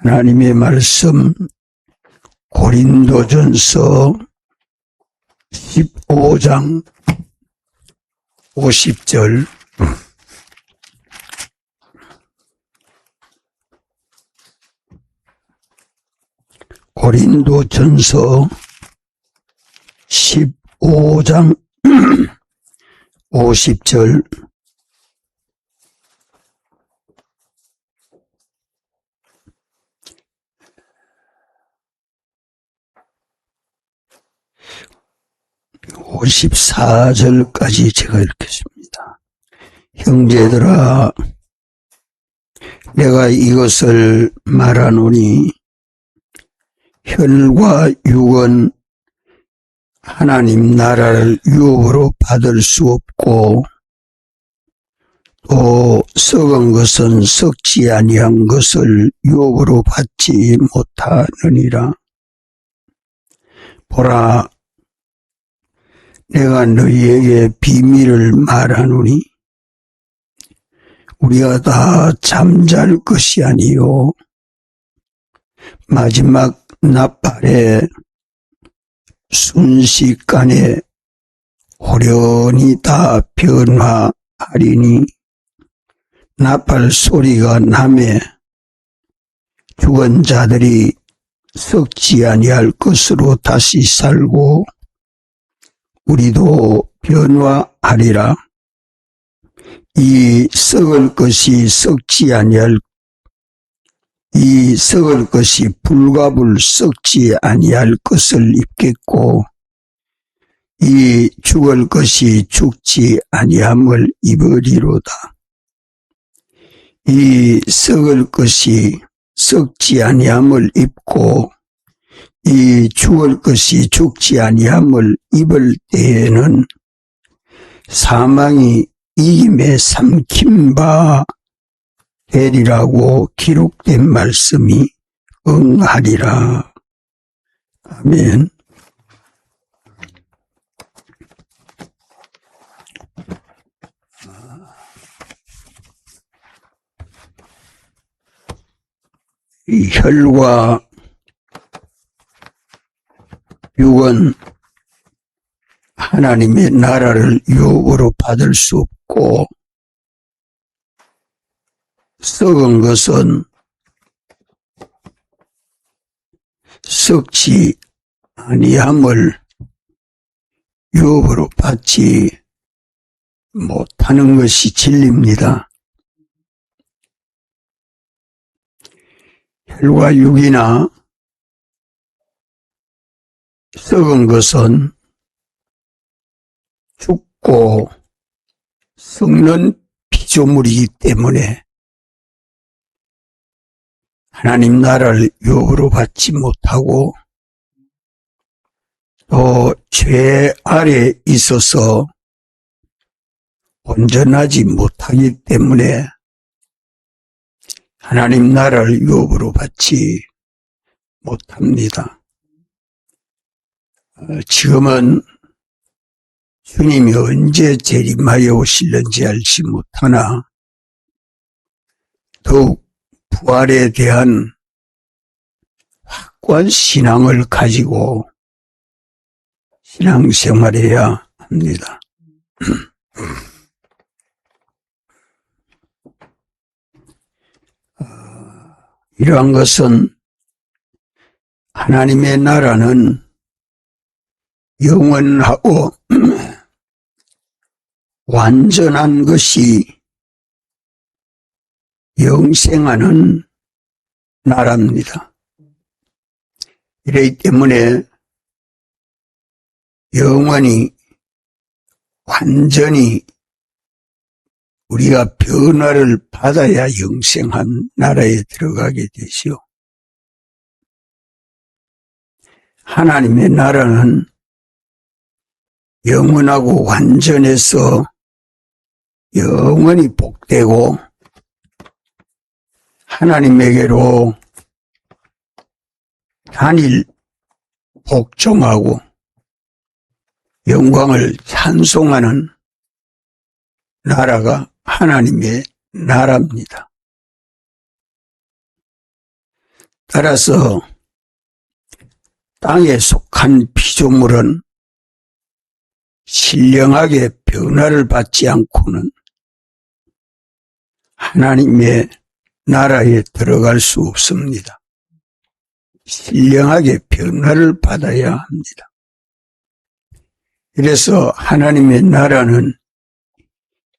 하나님의 말씀 고린도전서 15장 50절 고린도전서 15장 50절 (54절까지) 제가 읽겠습니다. 형제들아, 내가 이것을 말하노니 혈과 육은 하나님 나라를 유업으로 받을 수 없고, 또 썩은 것은 썩지 아니한 것을 유업으로 받지 못하느니라. 보라, 내가 너희에게 비밀을 말하노니 우리가 다 잠잘 것이 아니요 마지막 나팔에 순식간에 호련히 다 변화하리니, 나팔 소리가 나매 죽은 자들이 썩지 아니할 것으로 다시 살고 우리도 변화하리라. 이 썩을 것이 불갑을 썩지 아니할 것을 입겠고, 이 죽을 것이 죽지 아니함을 입으리로다. 이 썩을 것이 썩지 아니함을 입고 이 죽을 것이 죽지 아니함을 입을 때에는 사망이 이김에 삼킨 바 되리라고 기록된 말씀이 응하리라. 아멘. 이 혈과 육은 하나님의 나라를 유업으로 받을 수 없고, 썩은 것은 썩지 아니함을 유업으로 받지 못하는 것이 진리입니다. 혈과 육이나 썩은 것은 죽고 썩는 피조물이기 때문에 하나님 나라를 유업으로 받지 못하고, 또 죄 아래 있어서 온전하지 못하기 때문에 하나님 나라를 유업으로 받지 못합니다. 지금은 주님이 언제 재림하여 오실는지 알지 못하나 더욱 부활에 대한 확고한 신앙을 가지고 신앙생활해야 합니다. 이러한 것은 하나님의 나라는 영원하고 완전한 것이 영생하는 나라입니다. 이러기 때문에 영원히 완전히 우리가 변화를 받아야 영생한 나라에 들어가게 되시오. 하나님의 나라는 영원하고 완전해서 영원히 복되고 하나님에게로 단일 복종하고 영광을 찬송하는 나라가 하나님의 나라입니다. 따라서 땅에 속한 피조물은 신령하게 변화를 받지 않고는 하나님의 나라에 들어갈 수 없습니다. 신령하게 변화를 받아야 합니다. 그래서 하나님의 나라는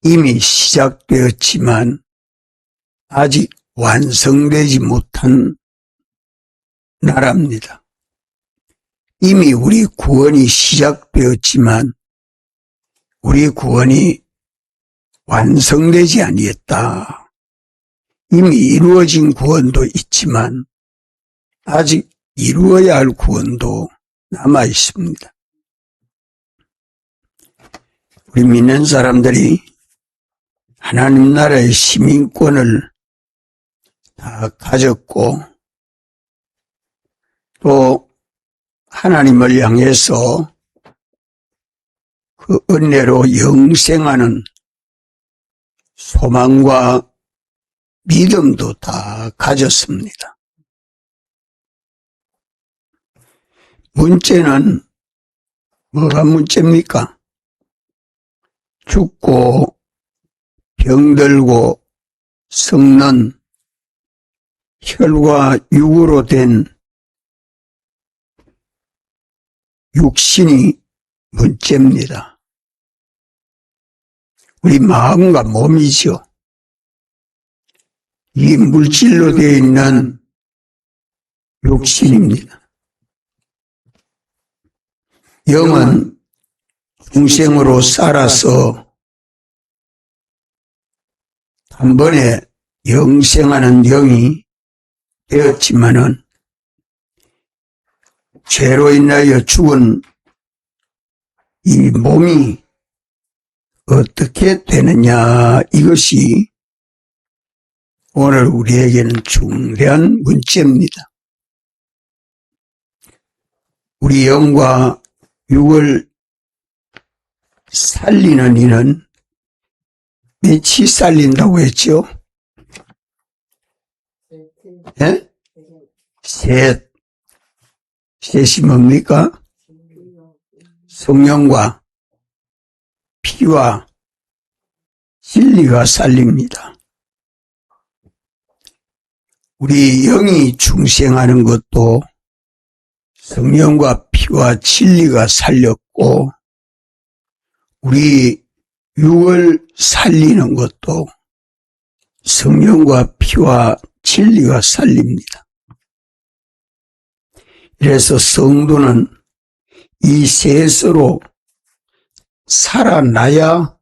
이미 시작되었지만 아직 완성되지 못한 나라입니다. 이미 우리 구원이 시작되었지만 우리 구원이 완성되지 아니했다. 이미 이루어진 구원도 있지만 아직 이루어야 할 구원도 남아 있습니다. 우리 믿는 사람들이 하나님 나라의 시민권을 다 가졌고 또 하나님을 향해서 그 은혜로 영생하는 소망과 믿음도 다 가졌습니다. 문제는 뭐가 문제입니까? 죽고 병들고 썩는 혈과 육으로 된 육신이 문제입니다. 우리 마음과 몸이죠. 이 물질로 되어 있는 육신입니다. 영은 중생으로 살아서 단번에 영생하는 영이 되었지만은 죄로 인하여 죽은 이 몸이 어떻게 되느냐, 이것이 오늘 우리에게는 중대한 문제입니다. 우리 영과 육을 살리는 이는 며칠 살린다고 했죠? 예? 셋이 뭡니까? 성령과 피와 진리가 살립니다. 우리 영이 중생하는 것도 성령과 피와 진리가 살렸고 우리 육을 살리는 것도 성령과 피와 진리가 살립니다. 그래서 성도는 이 셋으로 살아나야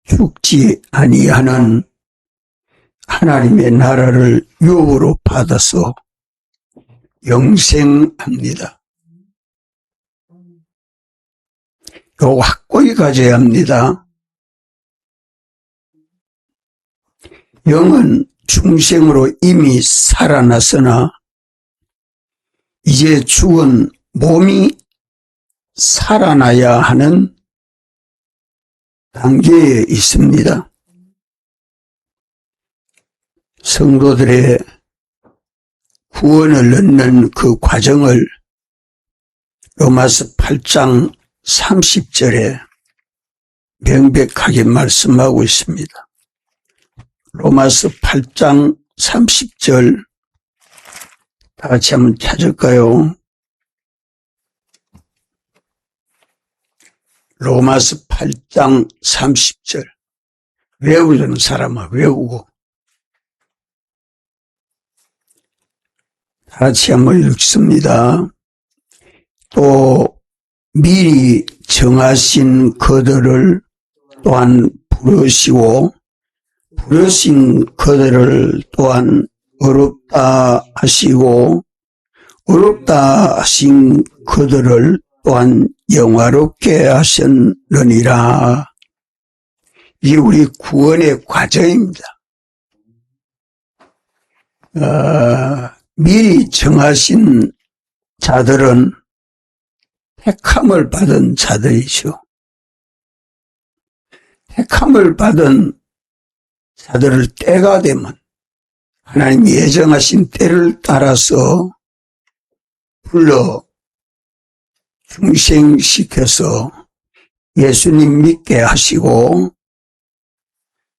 죽지 아니하는 하나님의 나라를 유업으로 받아서 영생합니다. 이거 확고히 가져야 합니다. 영은 중생으로 이미 살아났으나 이제 죽은 몸이 살아나야 하는 단계에 있습니다. 성도들의 구원을 얻는 그 과정을 로마서 8장 30절에 명백하게 말씀하고 있습니다. 로마서 8장 30절 다 같이 한번 찾을까요? 로마서 8장 30절 외우는 사람아 외우고 다 같이 한번 읽습니다. 또 미리 정하신 그들을 또한 부르시고 부르신 그들을 또한 어렵다 하시고 어렵다 하신 그들을 또한 영화롭게 하셨느니라. 이 우리 구원의 과정입니다. 미리 정하신 자들은 택함을 받은 자들이죠. 택함을 받은 자들을 때가 되면 하나님이 예정하신 때를 따라서 불러 중생시켜서 예수님 믿게 하시고,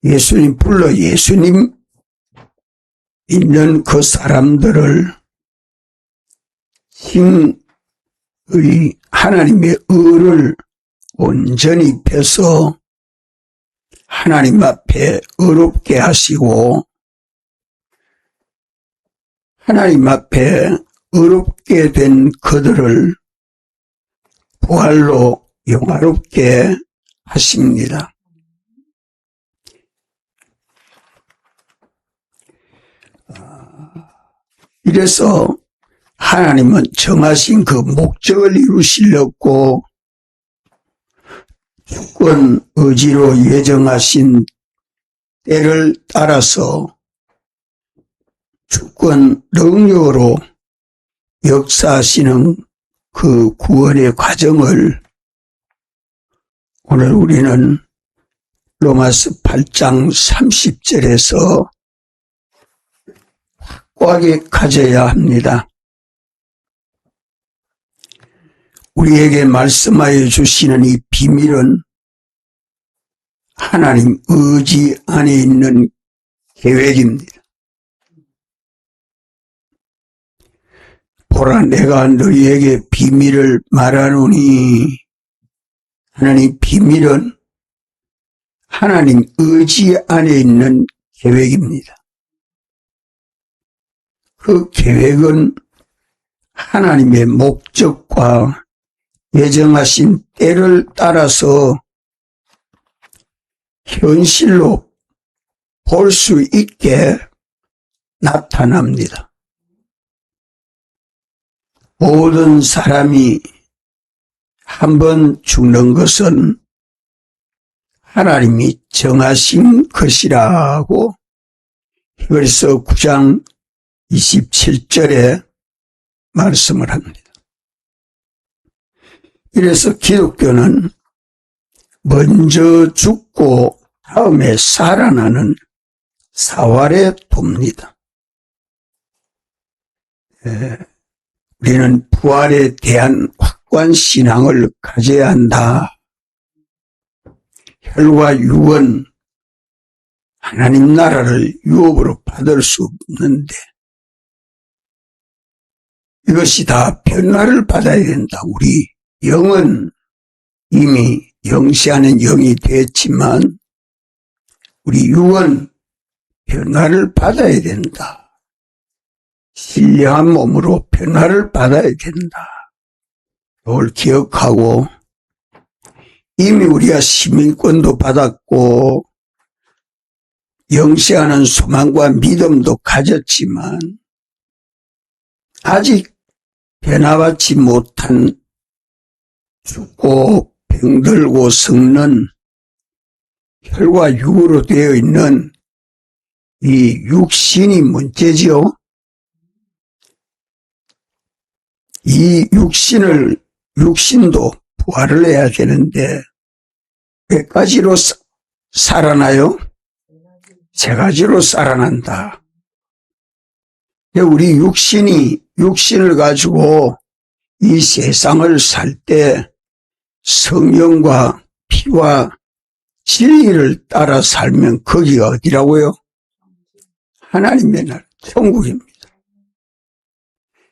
예수님 불러 예수님 믿는 그 사람들을 칭의 하나님의 의를 온전히 펴서 하나님 앞에 의롭게 하시고, 하나님 앞에 의롭게 된 그들을 부활로 영화롭게 하십니다. 이래서 하나님은 정하신 그 목적을 이루시려고 주권 의지로 예정하신 때를 따라서 주권 능력으로 역사하시는 그 구원의 과정을 오늘 우리는 로마서 8장 30절에서 확고하게 가져야 합니다. 우리에게 말씀하여 주시는 이 비밀은 하나님 의지 안에 있는 계획입니다. 보라, 내가 너희에게 비밀을 말하노니, 하나님 비밀은 하나님 의지 안에 있는 계획입니다. 그 계획은 하나님의 목적과 예정하신 때를 따라서 현실로 볼 수 있게 나타납니다. 모든 사람이 한 번 죽는 것은 하나님이 정하신 것이라고 히브리서 9장 27절에 말씀을 합니다. 이래서 기독교는 먼저 죽고 다음에 살아나는 사활의 도입니다. 우리는 부활에 대한 확고한 신앙을 가져야 한다. 혈과 육은 하나님 나라를 유업으로 받을 수 없는데 이것이 다 변화를 받아야 된다. 우리 영은 이미 영시하는 영이 됐지만 우리 육은 변화를 받아야 된다. 신령한 몸으로 변화를 받아야 된다. 이걸 기억하고 이미 우리가 시민권도 받았고 영시하는 소망과 믿음도 가졌지만 아직 변화받지 못한 죽고 병들고 썩는 혈과 육으로 되어 있는 이 육신이 문제지요. 이 육신도 부활을 해야 되는데 몇 가지로 살아나요? 세 가지로 살아난다. 우리 육신을 가지고 이 세상을 살 때 성령과 피와 진리를 따라 살면 거기가 어디라고요? 하나님의 나라, 천국입니다.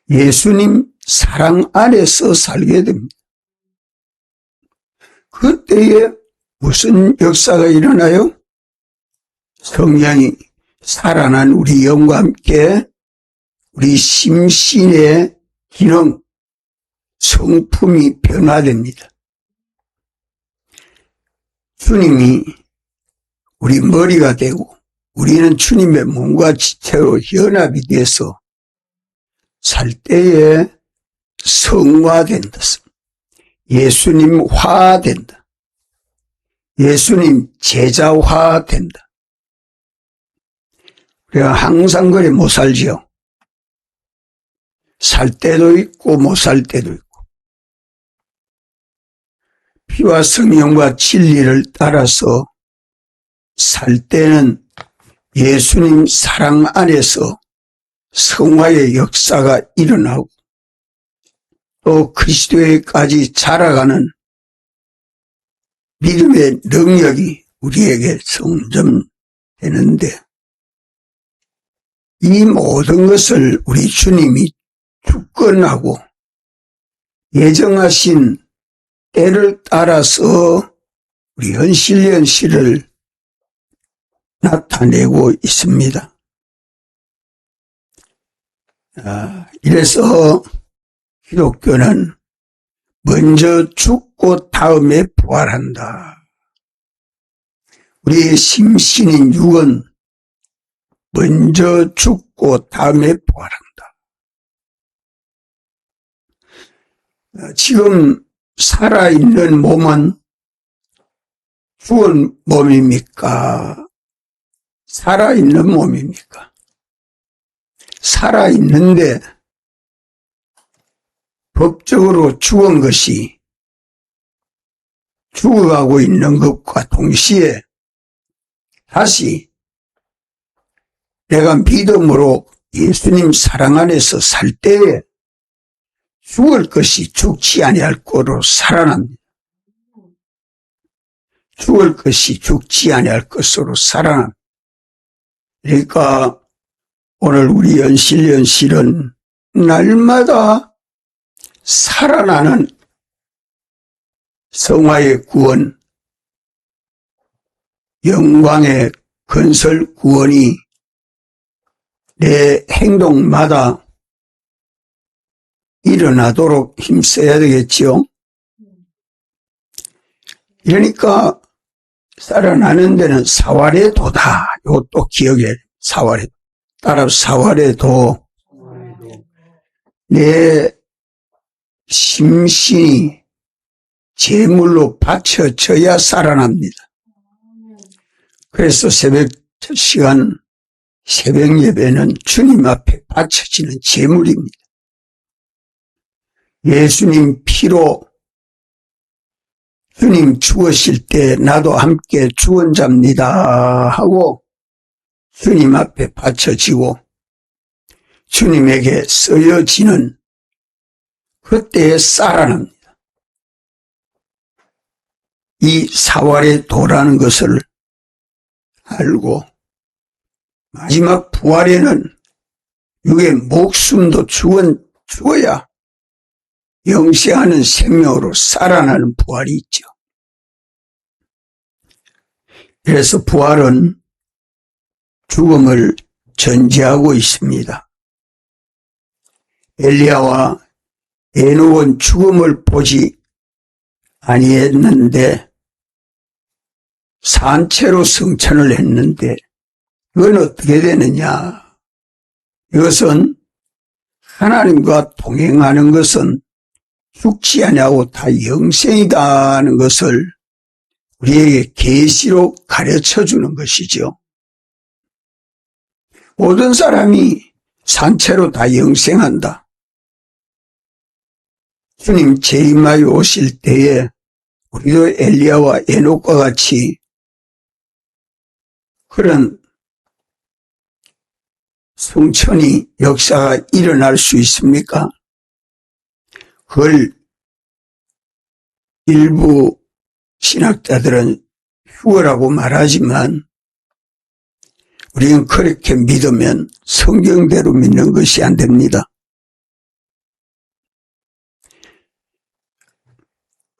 예수님 사랑 안에서 살게 됩니다. 그때에 무슨 역사가 일어나요? 성령이 살아난 우리 영과 함께 우리 심신의 기능, 성품이 변화됩니다. 주님이 우리 머리가 되고 우리는 주님의 몸과 지체로 연합이 돼서 살 때에 성화된다. 예수님화된다. 예수님 제자화된다. 우리가 항상 그래 못 살지요. 살 때도 있고 못 살 때도 있고 피와 성령과 진리를 따라서 살 때는 예수님 사랑 안에서 성화의 역사가 일어나고 또 그리스도에까지 자라가는 믿음의 능력이 우리에게 성점되는데 이 모든 것을 우리 주님이 주권하고 예정하신 때를 따라서 우리 현실을 나타내고 있습니다. 이래서 기독교는 먼저 죽고 다음에 부활한다. 우리의 심신인 육은 먼저 죽고 다음에 부활한다. 지금 살아있는 몸은 죽은 몸입니까? 살아있는 몸입니까? 살아있는데 법적으로 죽은 것이 죽어가고 있는 것과 동시에 다시 내가 믿음으로 예수님 사랑 안에서 살 때에 죽을 것이 죽지 아니할 거로 살아납니다. 죽을 것이 죽지 아니할 것으로 살아납니다. 그러니까 오늘 우리 연실은 날마다 살아나는 성화의 구원, 영광의 건설 구원이 내 행동마다 일어나도록 힘써야 되겠지요. 그러니까 살아나는 데는 사활의 도다. 이것도 기억해. 사활의 도. 따라 사활의 도. 내 심신이 제물로 바쳐져야 살아납니다. 그래서 새벽 첫 시간 새벽 예배는 주님 앞에 바쳐지는 제물입니다. 예수님 피로 주님 죽으실 때 나도 함께 죽은 자입니다 하고 주님 앞에 바쳐지고 주님에게 쓰여지는 그때에 살아납니다. 이 사활의 도라는 것을 알고 마지막 부활에는 육의 목숨도 죽어야 영생하는 생명으로 살아나는 부활이 있죠. 그래서 부활은 죽음을 전제하고 있습니다. 엘리야와 에녹은 죽음을 보지 아니했는데 산채로 승천을 했는데 이건 어떻게 되느냐? 이것은 하나님과 동행하는 것은 죽지 아니하고 다 영생이다는 것을 우리에게 계시로 가르쳐 주는 것이죠. 모든 사람이 산채로 다 영생한다. 주님 재림하여 오실 때에 우리도 엘리야와 에녹과 같이 그런 승천이 역사가 일어날 수 있습니까? 그걸 일부 신학자들은 휴거라고 말하지만 우리는 그렇게 믿으면 성경대로 믿는 것이 안 됩니다.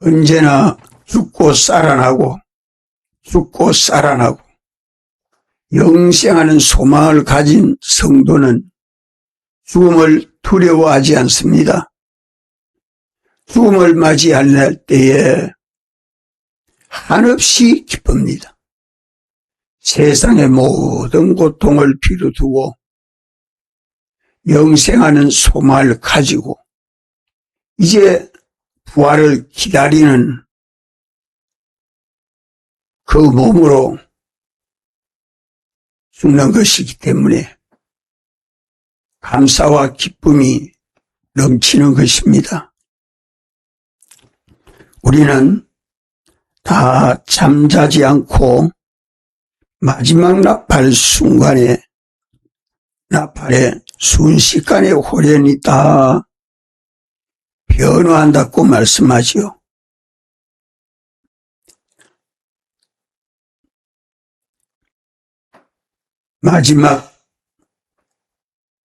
언제나 죽고 살아나고 영생하는 소망을 가진 성도는 죽음을 두려워하지 않습니다. 죽음을 맞이할 때에 한없이 기쁩니다. 세상의 모든 고통을 뒤로 두고 영생하는 소망을 가지고 이제 부활을 기다리는 그 몸으로 죽는 것이기 때문에 감사와 기쁨이 넘치는 것입니다. 우리는 다 잠자지 않고 마지막 나팔 순간에 나팔에 순식간에 호련이 다 변화한다고 말씀하지요. 마지막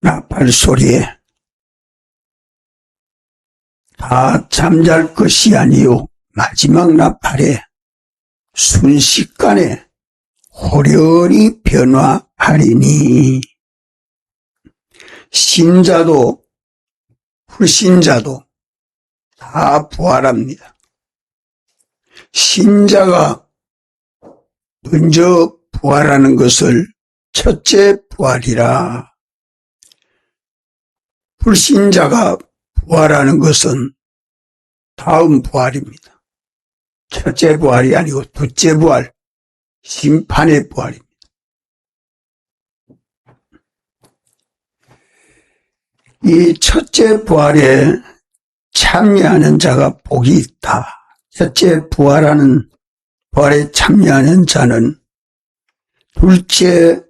나팔 소리에 다 잠잘 것이 아니요 마지막 나팔에 순식간에 호련히 변화하리니 신자도 불신자도 다 부활합니다. 신자가 먼저 부활하는 것을 첫째 부활이라, 불신자가 부활하는 것은 다음 부활입니다. 첫째 부활이 아니고 둘째 부활, 심판의 부활입니다. 이 첫째 부활에 참여하는 자가 복이 있다. 첫째 부활에 참여하는 자는 둘째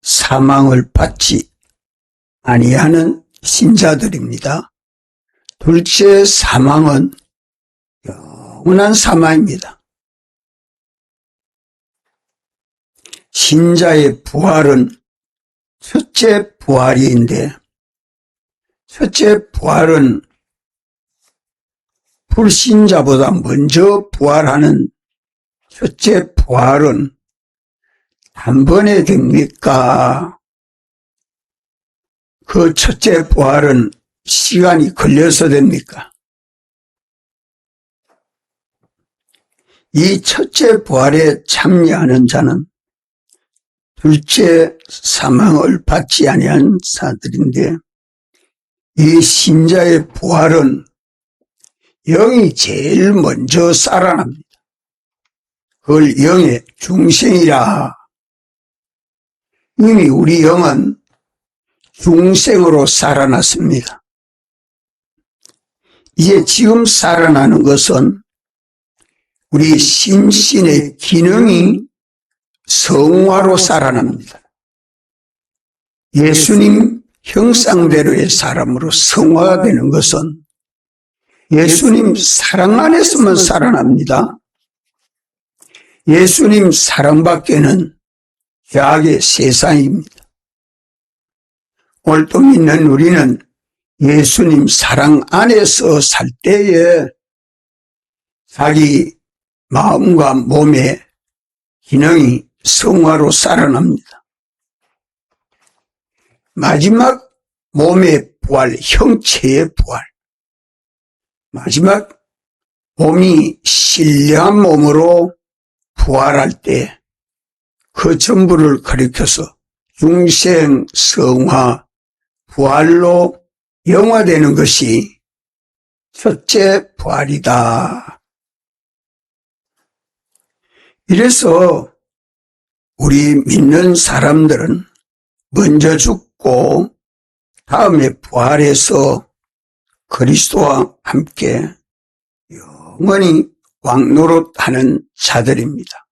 사망을 받지 아니하는 신자들입니다. 둘째 사망은 영원한 사망입니다. 신자의 부활은 첫째 부활인데, 첫째 부활은 불신자보다 먼저 부활하는 첫째 부활은 단번에 됩니까? 그 첫째 부활은 시간이 걸려서 됩니까? 이 첫째 부활에 참여하는 자는 둘째 사망을 받지 아니한 자들인데, 이 신자의 부활은 영이 제일 먼저 살아납니다. 그걸 영의 중생이라. 이미 우리 영은 중생으로 살아났습니다. 이제 지금 살아나는 것은 우리 심신의 기능이 성화로 살아납니다. 예수님 형상대로의 사람으로 성화가 되는 것은 예수님 사랑 안에서만 살아납니다. 예수님 사랑밖에는 죄악의 세상입니다. 오늘 또 믿는 우리는 예수님 사랑 안에서 살 때에 자기 마음과 몸의 기능이 성화로 살아납니다. 마지막 몸의 부활, 형체의 부활, 마지막 몸이 신령한 몸으로 부활할 때 그 전부를 가리켜서 중생, 성화, 부활로 영화되는 것이 첫째 부활이다. 이래서 우리 믿는 사람들은 먼저 죽고 다음에 부활해서 그리스도와 함께 영원히 왕노릇하는 자들입니다.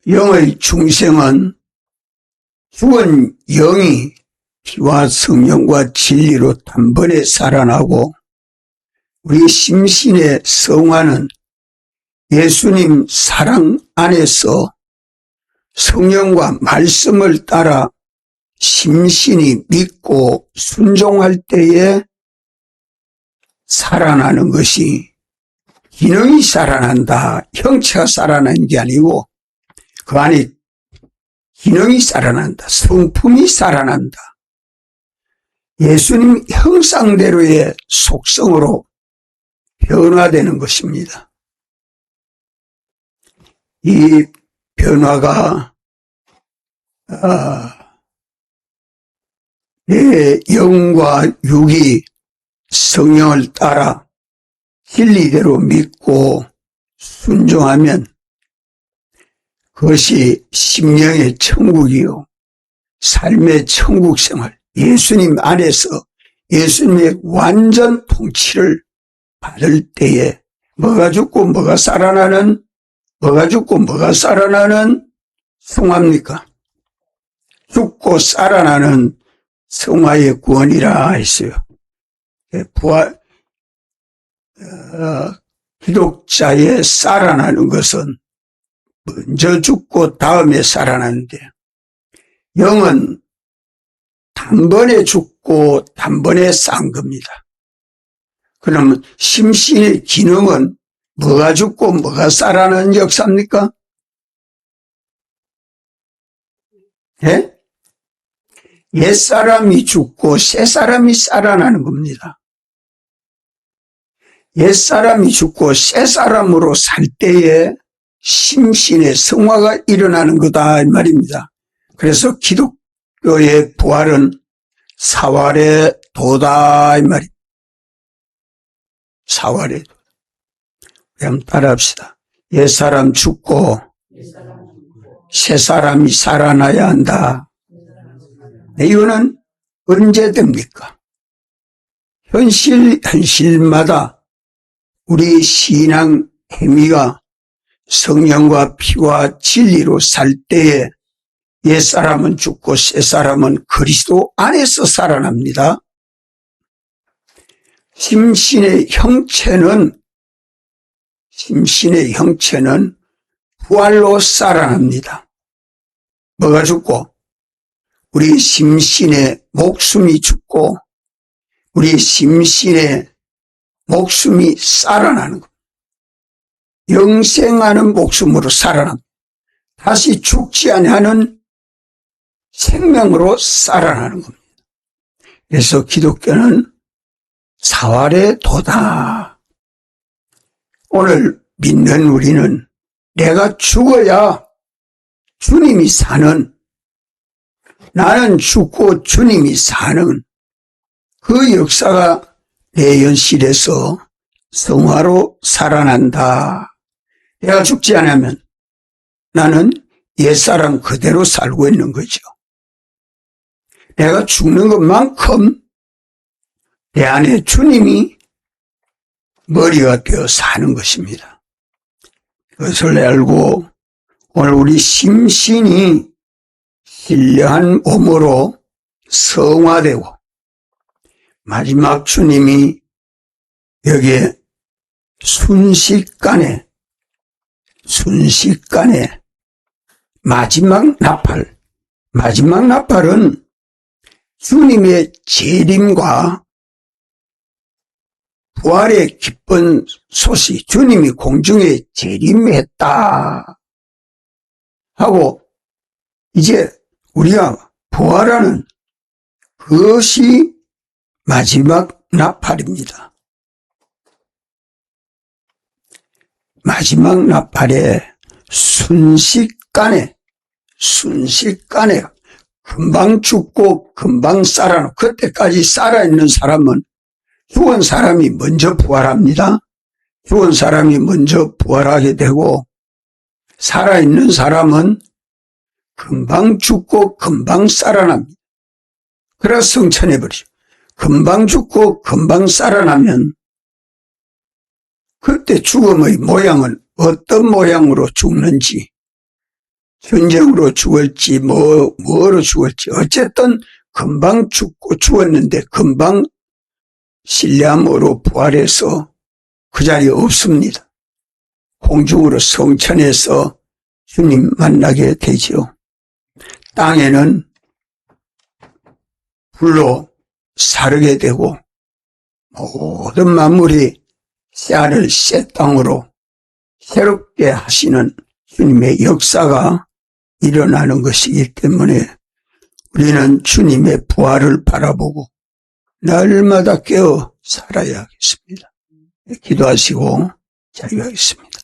영의 중생은 죽은 영이 피와 성령과 진리로 단번에 살아나고, 우리 심신의 성화는 예수님 사랑 안에서 성령과 말씀을 따라 심신이 믿고 순종할 때에 살아나는 것이, 기능이 살아난다, 형체가 살아나는 게 아니고 그 안에 기능이 살아난다, 성품이 살아난다, 예수님 형상대로의 속성으로 변화되는 것입니다. 이 변화가 내 영과 육이 성령을 따라 진리대로 믿고 순종하면 그것이 심령의 천국이요, 삶의 천국생활, 예수님 안에서 예수님의 완전 통치를 받을 때에 뭐가 죽고 뭐가 살아나는 뭐가 죽고 뭐가 살아나는 성화입니까? 죽고 살아나는 성화의 구원이라 했어요. 부활, 기독자의 살아나는 것은 먼저 죽고 다음에 살아나는데, 영은 단번에 죽고 단번에 산 겁니다. 그러면 심신의 기능은 뭐가 죽고 뭐가 살아나는 역사입니까? 예? 옛사람이 죽고 새사람이 살아나는 겁니다. 옛사람이 죽고 새사람으로 살 때에 심신의 성화가 일어나는 거다 이 말입니다. 그래서 기독교의 부활은 사활의 도다 이 말입니다. 사활의 도. 한번 따라합시다. 옛사람 죽고 새사람이 살아나야 한다. 이거는 언제 됩니까? 현실마다 우리 신앙 행위가 성령과 피와 진리로 살 때에 옛사람은 죽고 새사람은 그리스도 안에서 살아납니다. 심신의 형체는 부활로 살아납니다. 뭐가 죽고? 우리 심신의 목숨이 죽고 우리 심신의 목숨이 살아나는 겁니다. 영생하는 목숨으로 살아납니다. 다시 죽지 아니하는 생명으로 살아나는 겁니다. 그래서 기독교는 사활의 도다. 오늘 믿는 우리는 내가 죽어야 주님이 사는, 나는 죽고 주님이 사는 그 역사가 내 현실에서 성화로 살아난다. 내가 죽지 않으면 나는 옛사람 그대로 살고 있는 거죠. 내가 죽는 것만큼 내 안에 주님이 머리가 되어 사는 것입니다. 그것을 알고 오늘 우리 심신이 신령한 몸으로 성화되고 마지막 주님이 여기에 순식간에 마지막 나팔은 주님의 재림과 부활의 기쁜 소식, 주님이 공중에 재림했다 하고 이제 우리가 부활하는 그것이 마지막 나팔입니다. 마지막 나팔에 순식간에 금방 죽고 금방 살아나, 그때까지 살아있는 사람은 죽은 사람이 먼저 부활합니다. 죽은 사람이 먼저 부활하게 되고 살아있는 사람은 금방 죽고 금방 살아납니다. 그래서 성천해버리죠. 금방 죽고 금방 살아나면 그때 죽음의 모양은 어떤 모양으로 죽는지, 전쟁으로 죽을지 뭐로 죽을지 어쨌든 금방 죽고 죽었는데 금방 신뢰함으로 부활해서 그 자리에 없습니다. 공중으로 성천에서 주님 만나게 되지요. 땅에는 불로 사르게 되고 모든 만물이 새하늘 새 땅으로 새롭게 하시는 주님의 역사가 일어나는 것이기 때문에 우리는 주님의 부활을 바라보고 날마다 깨어 살아야 하겠습니다. 기도하시고 자유하겠습니다.